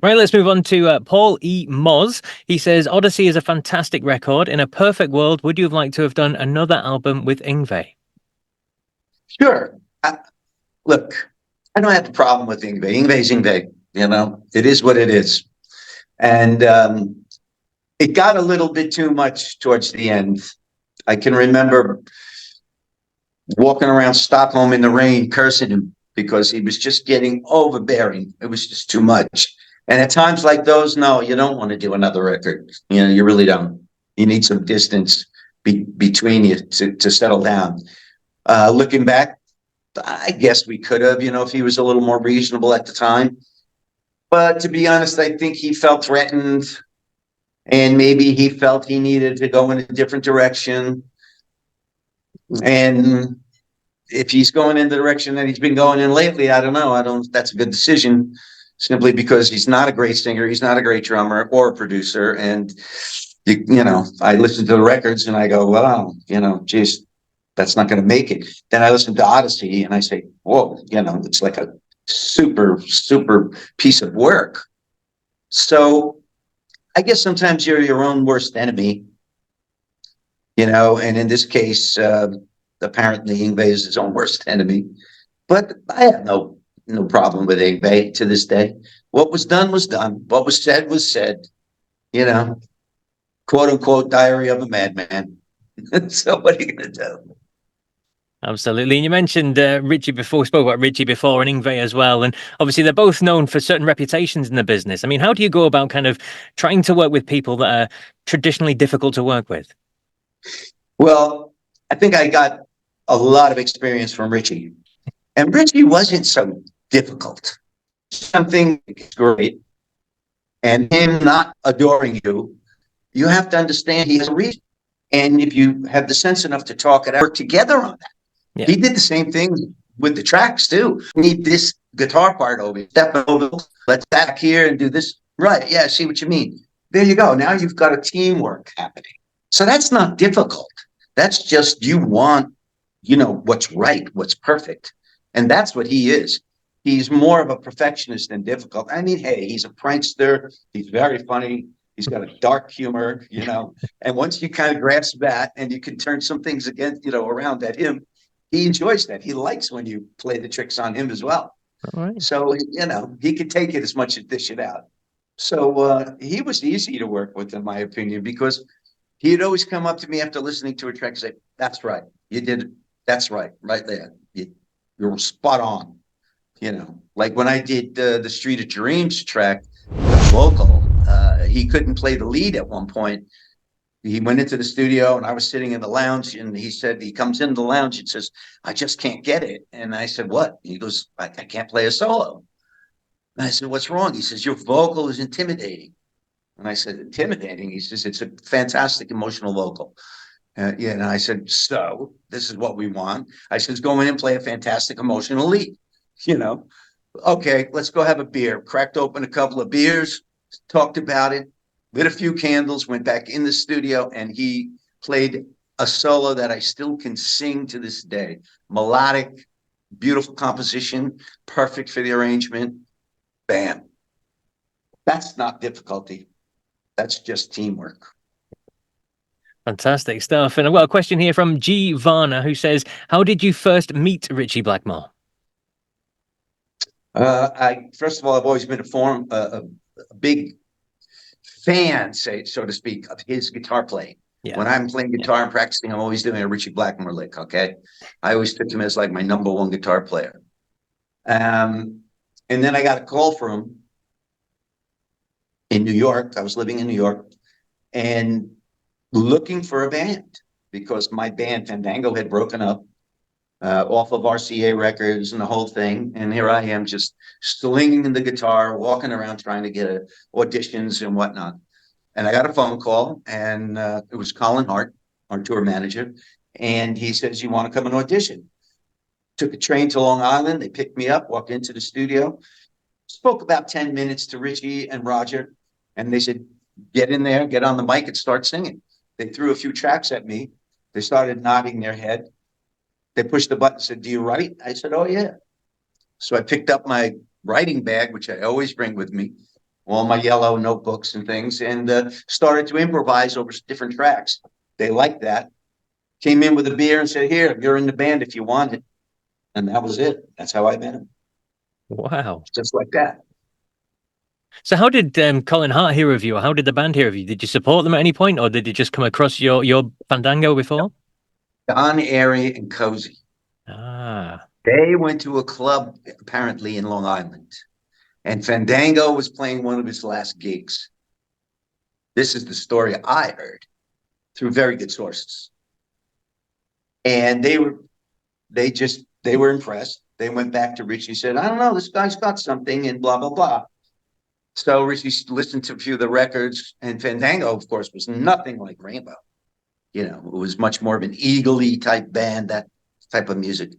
Right, let's move on to Paul E. Moz. He says, Odyssey is a fantastic record. In a perfect world, would you have liked to have done another album with Yngwie? Sure. Look, I don't have a problem with Yngwie. Yngwie's Yngwie. It is what it is. And it got a little bit too much towards the end. I can remember walking around Stockholm in the rain, cursing him because he was just getting overbearing. It was just too much. And at times like those, no, you don't want to do another record. You really don't. You need some distance between you to settle down. Looking back, I guess we could have, if he was a little more reasonable at the time. But to be honest, I think he felt threatened, and maybe he felt he needed to go in a different direction. And if he's going in the direction that he's been going in lately, I don't know. That's a good decision, simply because he's not a great singer. He's not a great drummer or a producer. And, I listen to the records and I go, well, geez, that's not going to make it. Then I listen to Odyssey and I say, whoa, it's like a super, super piece of work. So I guess sometimes you're your own worst enemy, and in this case, apparently Yngwie is his own worst enemy. But I have no problem with Yngwie to this day. What was done was done. What was said, quote unquote, diary of a madman. So what are you going to do? Absolutely. And you mentioned Ritchie before. We spoke about Ritchie before and Yngwie as well. And obviously they're both known for certain reputations in the business. I mean, how do you go about kind of trying to work with people that are traditionally difficult to work with? Well, I think I got a lot of experience from Ritchie. And Ritchie wasn't so difficult. Something great. And him not adoring you, you have to understand he has a reason. And if you have the sense enough to talk it out, work together on that. Yeah. He did the same thing with the tracks too. Need this guitar part over, step over, let's back here and do this. Right. Yeah, I see what you mean. There you go. Now you've got a teamwork happening. So that's not difficult. That's just you want, what's right, what's perfect. And that's what he is. He's more of a perfectionist than difficult. I mean, hey, he's a prankster. He's very funny. He's got a dark humor, and once you kind of grasp that and you can turn some things against, around at him, he enjoys that. He likes when you play the tricks on him as well. All right. So, he could take it as much as dish it out. So he was easy to work with, in my opinion, because he'd always come up to me after listening to a track and say, that's right. You did it. That's right. Right there. You're spot on. Like when I did the Street of Dreams track, the vocal, he couldn't play the lead at one point. He went into the studio and I was sitting in the lounge, and he said, he comes into the lounge and says, I just can't get it. And I said, what? He goes, I can't play a solo. And I said, what's wrong? He says, your vocal is intimidating. And I said, intimidating? He says, it's a fantastic emotional vocal. And I said, so this is what we want. I said, go in and play a fantastic emotional lead. Okay, let's go have a beer. Cracked open a couple of beers, talked about it, lit a few candles, went back in the studio, and he played a solo that I still can sing to this day. Melodic, beautiful composition, perfect for the arrangement. Bam. That's not difficulty. That's just teamwork. Fantastic stuff. And I've got a question here from G. Varner, who says, how did you first meet Richie Blackmore? First of all, I've always been a big fan, so to speak, of his guitar playing. Yeah. When I'm playing guitar and practicing, I'm always doing a Ritchie Blackmore lick. Okay, I always took him as like my number one guitar player. And then I got a call from him in New York. I was living in New York and looking for a band because my band Fandango had broken up. Off of RCA Records and the whole thing. And here I am just slinging the guitar, walking around trying to get auditions and whatnot. And I got a phone call, and it was Colin Hart, our tour manager. And he says, you want to come and audition? Took a train to Long Island. They picked me up, walked into the studio, spoke about 10 minutes to Richie and Roger. And they said, get in there, get on the mic and start singing. They threw a few tracks at me. They started nodding their head. They pushed the button and said, do you write? I said, oh, yeah. So I picked up my writing bag, which I always bring with me, all my yellow notebooks and things, and started to improvise over different tracks. They liked that. Came in with a beer and said, "Here, you're in the band if you want it." And that was it. That's how I met him. Wow. Just like that. So how did Colin Hart hear of you, or how did the band hear of you? Did you support them at any point, or did you just come across your Fandango before? Don Airy and Cozy. Ah, They went to a club apparently in Long Island, and Fandango was playing one of his last gigs. This is the story I heard through very good sources. And they were impressed. They went back to Richie and said, "I don't know, this guy's got something," and blah, blah, blah. So Richie listened to a few of the records, and Fandango, of course, was nothing like Rainbow. You know, it was much more of an Eagle-y type band, that type of music.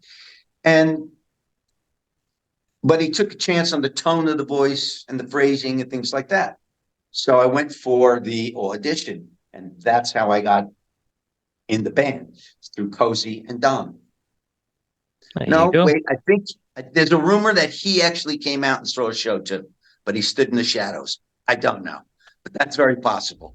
But he took a chance on the tone of the voice and the phrasing and things like that. So I went for the audition, and that's how I got in the band, through Cozy and Don. there you No, go. wait, I think there's a rumor that he actually came out and saw a show too, but he stood in the shadows. I don't know, but that's very possible.